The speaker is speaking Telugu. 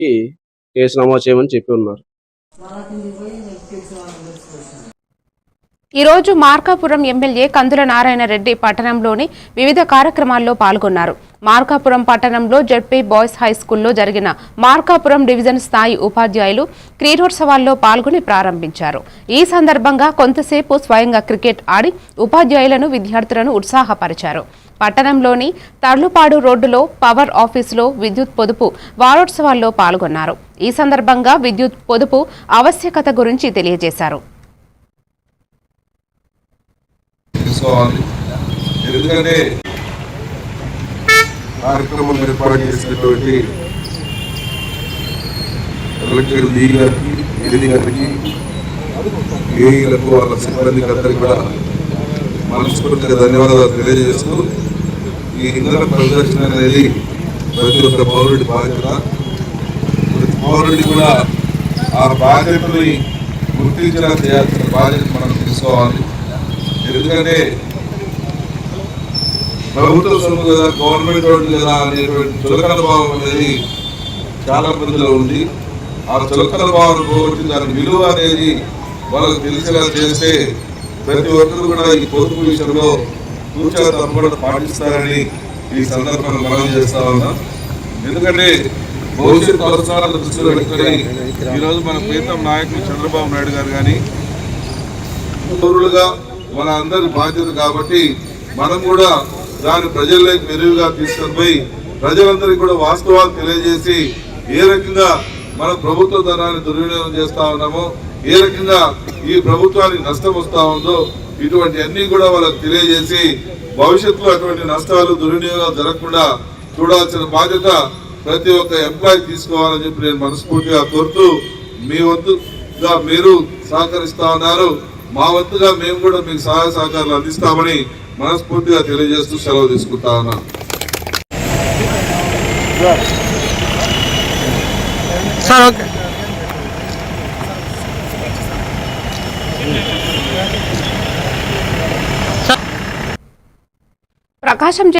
కి కేసు నమోదు చేయమని చెప్పి ఉన్నారు. ఈ రోజు మార్కాపురం ఎమ్మెల్యే కందుల నారాయణ రెడ్డి పట్టణంలోని వివిధ కార్యక్రమాల్లో పాల్గొన్నారు. మార్కాపురం పట్టణంలో జెడ్పీ బాయ్స్ హై స్కూల్లో జరిగిన మార్కాపురం డివిజన్ స్థాయి ఉపాధ్యాయులు క్రీడోత్సవాల్లో పాల్గొని ప్రారంభించారు. ఈ సందర్భంగా కొంతసేపు స్వయంగా క్రికెట్ ఆడి ఉపాధ్యాయులను విద్యార్థులను ఉత్సాహపరిచారు. పట్టణంలోని తర్లుపాడు రోడ్డులో పవర్ ఆఫీసులో విద్యుత్ పొదుపు వారోత్సవాల్లో పాల్గొన్నారు. ఈ సందర్భంగా విద్యుత్ పొదుపు ఆవశ్యకత గురించి తెలియజేశారు. ఎందుకంటే కార్యక్రమం ఏర్పాటు చేసినటువంటి కలెక్టర్ డి గారికి, ఏడీ గారికి, ఏఈలకు, వాళ్ళ సిబ్బందికి అందరికీ కూడా మనస్ఫూర్తిగా ధన్యవాదాలు తెలియజేస్తూ ఈ ఇంధన ప్రదర్శన అనేది ప్రతి ఒక్క పౌరుడి బాధ్యత. ప్రతి పౌరుడి కూడా ఆ బాధ్యతని గుర్తించేలా చేయాల్సిన బాధ్యత మనం తీసుకోవాలి. ఎందుకంటే ప్రభుత్వ సొమ్ము కదా, గవర్నమెంట్ రోడ్డు కదా అనేటువంటి చులకన భావం అనేది చాలా మందిలో ఉంది. ఆ చులకన భావం పోగొట్టి దాని విలువ అనేది వాళ్ళకు తెలిసేలా చేస్తే ప్రతి ఒక్కరు కూడా ఈ పొదుపు విషయంలో తూచా తప్పకుండా పాటిస్తారని ఈ సందర్భంగా మనం చేస్తా ఉన్నాం. ఎందుకంటే భవిష్యత్ అవసరాలను దృష్టిలో పెట్టుకొని ఈరోజు మన ప్రీతం నాయకులు చంద్రబాబు నాయుడు గారు కానీ పౌరులుగా మన అందరి బాధ్యత కాబట్టి మనం కూడా దాని ప్రజల్లోకి మెరుగుగా తీసుకొని పోయి ప్రజలందరికీ కూడా వాస్తవాలు తెలియజేసి ఏ రకంగా మన ప్రభుత్వ ధనాన్ని దుర్వినియోగం చేస్తా ఉన్నామో, ఏ రకంగా ఈ ప్రభుత్వానికి నష్టం వస్తా ఉందో ఇటువంటి అన్ని కూడా వాళ్ళకి తెలియజేసి భవిష్యత్తులో అటువంటి నష్టాలు దుర్వినియోగాలు జరగకుండా చూడాల్సిన బాధ్యత ప్రతి ఒక్క ఎంప్లాయీ తీసుకోవాలని చెప్పి నేను మనస్ఫూర్తిగా కోరుతూ, మీ వంతుగా మీరు సహకరిస్తా ఉన్నారు, మా వంతుగా మేము కూడా మీకు సహాయ సహకారాలు అందిస్తామని మనస్ఫూర్తిగా తెలియజేస్తూ సెలవు తీసుకుంటా ఉన్నాను. ప్రకాశం